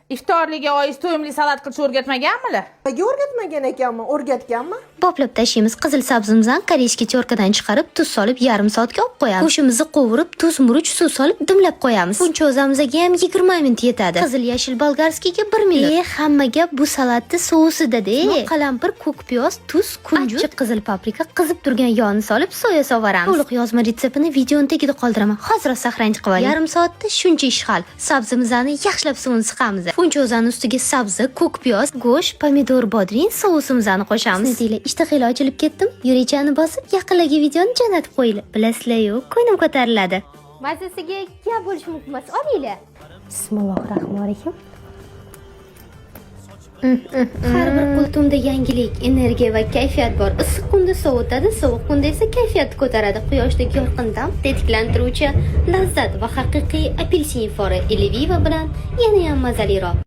Iftorliga oiz to'yimli salat qilishni o'rgatmaganmilar? Nega o'rgatmagan ekanman? O'rgatganmi? Boplab tashlaymiz. Qizil sabzimizni koreyskiy terkadan chiqarib, tuz solib yarim soatga olib qo'yamiz. Go'shtimizni qovurib, tuz, murch, suv solib dimlab qo'yamiz. Buncha o'zimizga ham 20 minut yetadi. Qizil yashil bolgarskiyga 1 minut. Hamma gap bu salatni sousida-da. Qalampir, ko'k piyoz, tuz, kunjut, achchiq qizil paprika, qizib turgan yog'ni solib soya sovaramiz. To'liq yozma retseptini videoning tagida qoldiraman. Hozir saqlanib qo'ying. Yarim soatda shuncha ish hal. Sabzimizni yaxshilab suvini siqamiz. Funchozani ustiga sabzi, ko'k piyoz, go'sht, pomidor, bodring sousimizni qo'shamiz. Sizlar ishtaxili ochilib ketdim. Yurichani bosib, yaqinlagi videoni jo'natib qo'yinglar. Bilasizlar-ku, ko'nglim ko'tariladi. Mazasiga gap bo'lishi mumkin emas. Olinglar. Bismillahirrohmanirrohim. Har bir qultumda yangilik, energiya va kayfiyat bor. Issiq kunda sovutadi, sovuq kunda esa kayfiyatni ko'taradi. Quyoshdagi yorqin dam tetiklantiruvchi lazzat va haqiqiy apelsin fori Eliviva bilan yana ham mazaliroq.